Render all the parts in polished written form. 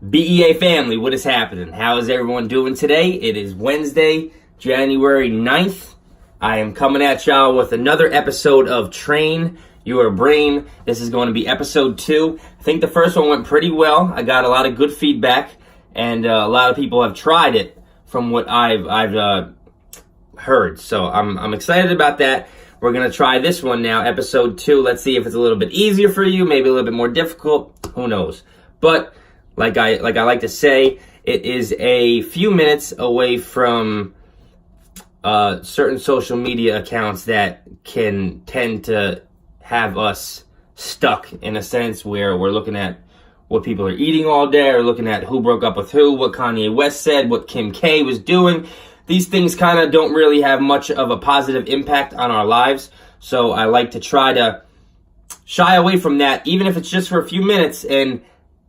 B.E.A. family, what is happening? How is everyone doing today? It is Wednesday, January 9th. I am coming at y'all with another episode of Train Your Brain. This is going to be episode 2. I think the first one went pretty well. I got a lot of good feedback, and a lot of people have tried it from what I've heard. So I'm excited about that. We're going to try this one now, episode 2. Let's see if it's a little bit easier for you, maybe a little bit more difficult. Who knows? But like I like to say, it is a few minutes away from certain social media accounts that can tend to have us stuck in a sense where we're looking at what people are eating all day, or looking at who broke up with who, what Kanye West said, what Kim K was doing. These things kind of don't really have much of a positive impact on our lives. So I like to try to shy away from that, even if it's just for a few minutes, and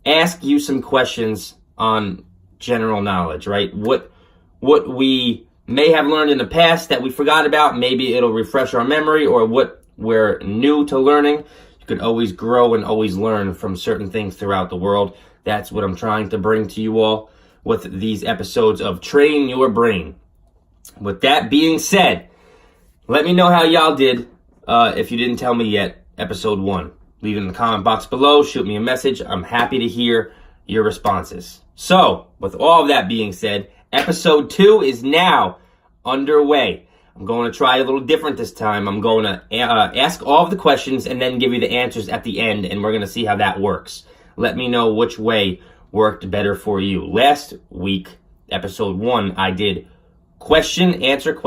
ask you some questions on general knowledge, right? What we may have learned in the past that we forgot about, maybe it'll refresh our memory, or what we're new to learning. You can always grow and always learn from certain things throughout the world. That's what I'm trying to bring to you all with these episodes of Train Your Brain. With that being said, let me know how y'all did if you didn't tell me yet, episode 1. Leave it in the comment box below. Shoot me a message. I'm happy to hear your responses. So, with all of that being said, episode 2 is now underway. I'm going to try a little different this time. I'm going to ask all of the questions and then give you the answers at the end, and we're going to see how that works. Let me know which way worked better for you. Last week, episode 1, I did question, answer,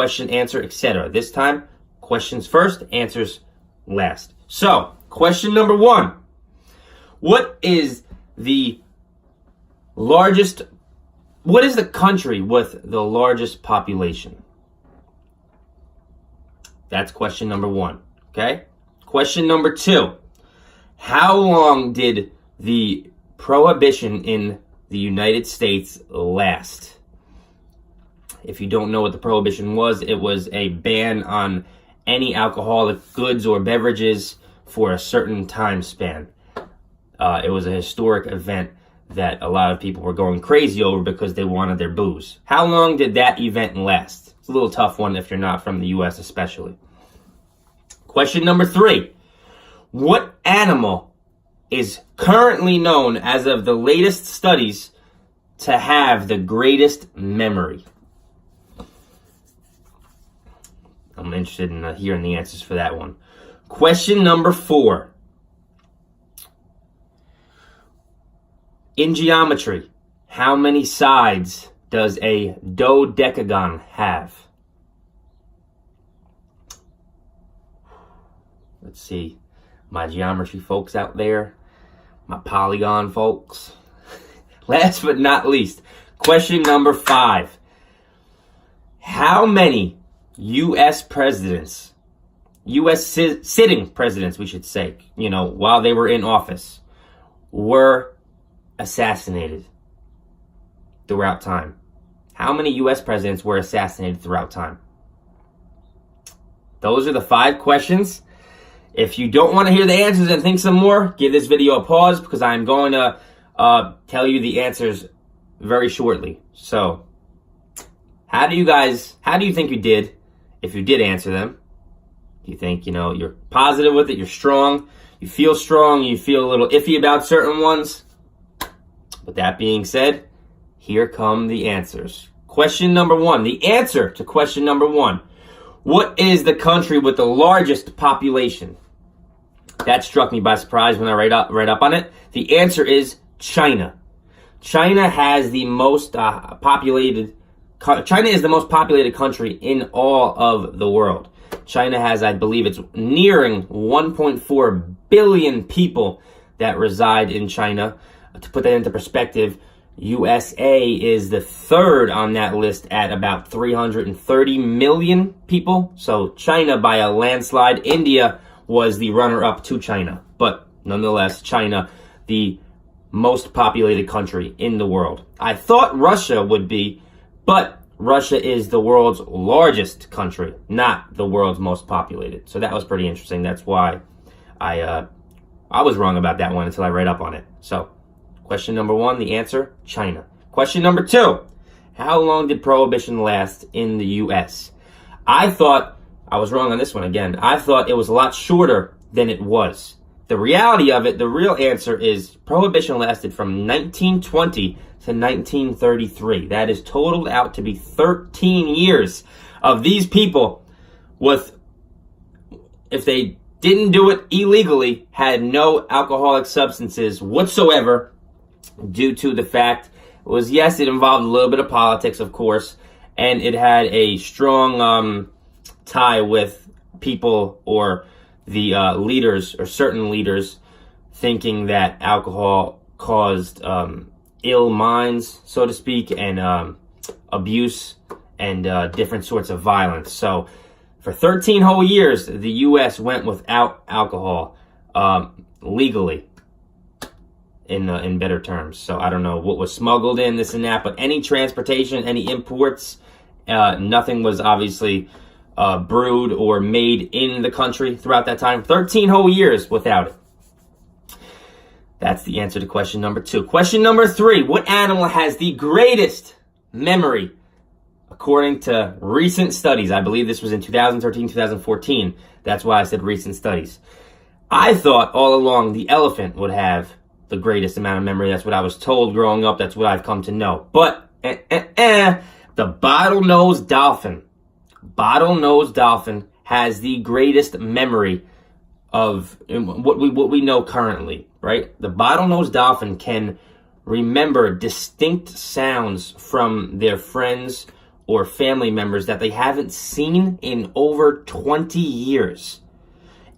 etc. This time, questions first, answers last. So, question number 1. What is the country with the largest population? That's question number 1, okay? Question number 2. How long did the prohibition in the United States last? If you don't know what the prohibition was, it was a ban on any alcoholic goods or beverages for a certain time span. It was a historic event that a lot of people were going crazy over because they wanted their booze. How long did that event last? It's a little tough one if you're not from the U.S. especially. Question number 3. What animal is currently known, as of the latest studies, to have the greatest memory? I'm interested in hearing the answers for that one. Question number 4. In geometry, how many sides does a dodecagon have? Let's see. My geometry folks out there. My polygon folks. Last but not least, question number 5. How many U.S. presidents, U.S. sitting presidents, we should say, while they were in office, were assassinated throughout time? How many U.S. presidents were assassinated throughout time? Those are the 5 questions. If you don't want to hear the answers and think some more, give this video a pause, because I'm going to tell you the answers very shortly. So, how do you think you did? If you did answer them, do you think, you're positive with it, you're strong, you feel a little iffy about certain ones? With that being said, here come the answers. Question number 1, the answer to question number 1. What is the country with the largest population? That struck me by surprise when I read up on it. The answer is China. China has the most China is the most populated country in all of the world. China has, I believe it's nearing 1.4 billion people that reside in China. To put that into perspective, USA is the 3rd on that list at about 330 million people. So China by a landslide. India was the runner-up to China. But nonetheless, China, the most populated country in the world. I thought Russia would be, but Russia is the world's largest country, not the world's most populated. So that was pretty interesting. That's why I was wrong about that one until I read up on it. So Question number 1, the answer, China. Question number 2, how long did Prohibition last in the U.S.? I thought, I was wrong on this one again, I thought it was a lot shorter than it was. The reality of it, the real answer is Prohibition lasted from 1920 to 1933. That is totaled out to be 13 years of these people with, if they didn't do it illegally, had no alcoholic substances whatsoever, due to the fact was, yes, it involved a little bit of politics, of course, and it had a strong tie with people or the leaders or certain leaders thinking that alcohol caused ill minds, so to speak, and abuse and different sorts of violence. So for 13 whole years, the U.S. went without alcohol legally, in better terms. So I don't know what was smuggled in, this and that, but any transportation, any imports, nothing was obviously brewed or made in the country throughout that time. 13 whole years without it. That's the answer to question number 2. Question number 3, what animal has the greatest memory? According to recent studies, I believe this was in 2013, 2014. That's why I said recent studies. I thought all along the elephant would have the greatest amount of memory. That's what I was told growing up. That's what I've come to know. But the bottlenose dolphin. Bottlenose dolphin has the greatest memory of what we know currently, right? The bottlenose dolphin can remember distinct sounds from their friends or family members that they haven't seen in over 20 years.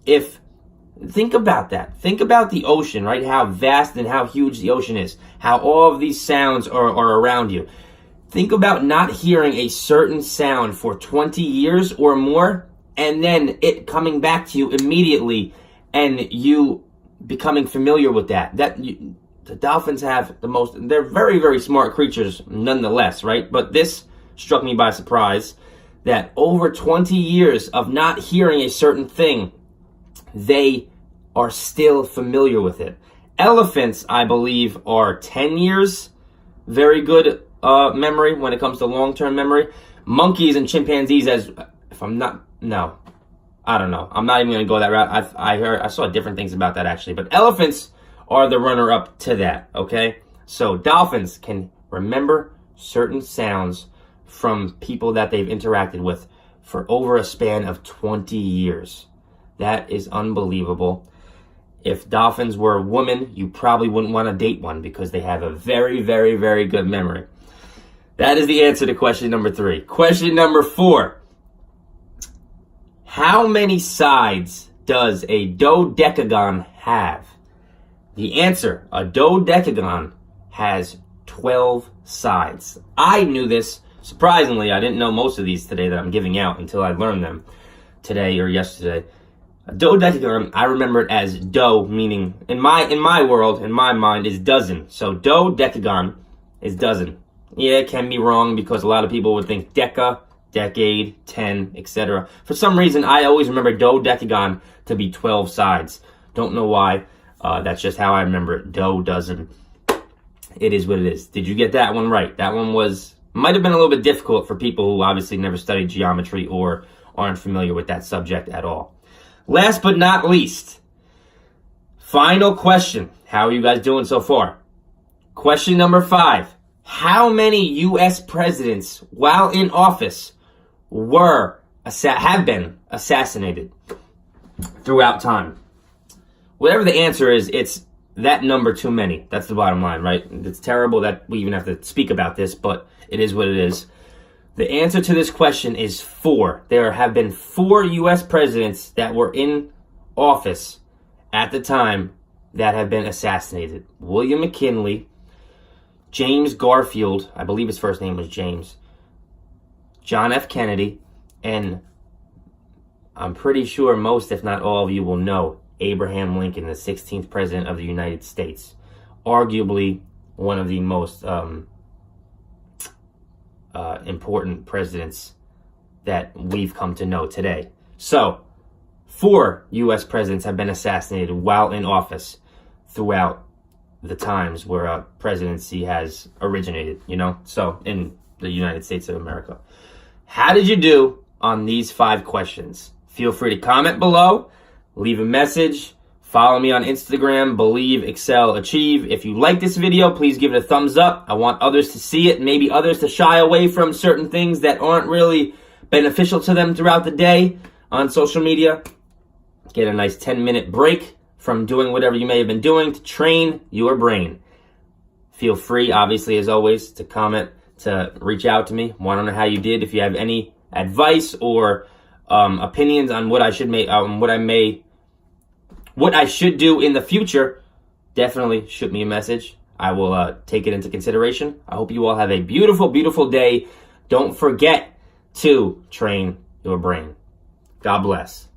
Think about that. Think about the ocean, right? How vast and how huge the ocean is. How all of these sounds are around you. Think about not hearing a certain sound for 20 years or more, and then it coming back to you immediately, and you becoming familiar with that. The dolphins have the most, they're very, very smart creatures nonetheless, right? But this struck me by surprise, that over 20 years of not hearing a certain thing, they are still familiar with it. Elephants, I believe, are 10 years. Very good memory when it comes to long-term memory. Monkeys and chimpanzees, I don't know. I'm not even going to go that route. I saw different things about that, actually. But elephants are the runner-up to that, okay? So dolphins can remember certain sounds from people that they've interacted with for over a span of 20 years. That is unbelievable. If dolphins were a woman, you probably wouldn't want to date one because they have a very, very, very good memory. That is the answer to question number 3. Question number 4. How many sides does a dodecagon have? The answer, a dodecagon has 12 sides. I knew this. Surprisingly, I didn't know most of these today that I'm giving out until I learned them today or yesterday. A dodecagon, I remember it as do, meaning in my world, in my mind, is dozen. So dodecagon is dozen. Yeah, it can be wrong because a lot of people would think deca, decade, 10, etc. For some reason, I always remember dodecagon to be 12 sides. Don't know why. That's just how I remember it. Dozen. It is what it is. Did you get that one right? That one might have been a little bit difficult for people who obviously never studied geometry or aren't familiar with that subject at all. Last but not least, final question. How are you guys doing so far? Question number 5. How many U.S. presidents, while in office, have been assassinated throughout time? Whatever the answer is, it's that number too many. That's the bottom line, right? It's terrible that we even have to speak about this, but it is what it is. The answer to this question is 4. There have been 4 U.S. presidents that were in office at the time that have been assassinated. William McKinley, James Garfield, I believe his first name was James, John F. Kennedy, and I'm pretty sure most, if not all of you will know, Abraham Lincoln, the 16th president of the United States. Arguably one of the most important presidents that we've come to know today. So, 4 U.S. presidents have been assassinated while in office throughout the times where a presidency has originated, so in the United States of America. How did you do on these 5 questions? Feel free to comment below, leave a message, follow me on Instagram, Believe.Excel.Achieve. If you like this video, please give it a thumbs up. I want others to see it, maybe others to shy away from certain things that aren't really beneficial to them throughout the day on social media. Get a nice 10-minute break from doing whatever you may have been doing to train your brain. Feel free, obviously, as always, to comment, to reach out to me. Want to know how you did. If you have any advice or opinions on what I should what I should do in the future, definitely shoot me a message. I will take it into consideration. I hope you all have a beautiful, beautiful day. Don't forget to train your brain. God bless.